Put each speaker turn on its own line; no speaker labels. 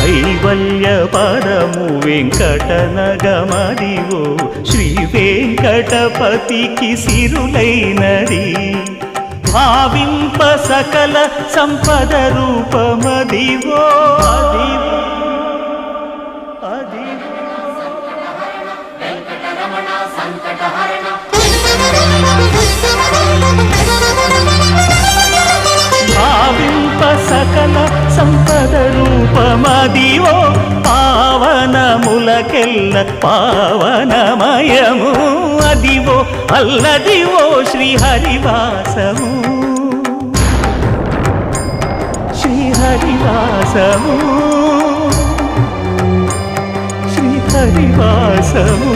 కైవల్య పదము వెంకటనగమదివో శ్రీ వెంకటపతికి సిరులైనది భావింప సకల సంపద రూపమదివో అదివో భావింప సకల సంపద రూపమదివో పావనములకెల్ల పావనమయము అదివో అల్లదివో శ్రీహరివాసము శ్రీహరివాసము శ్రీహరివాసము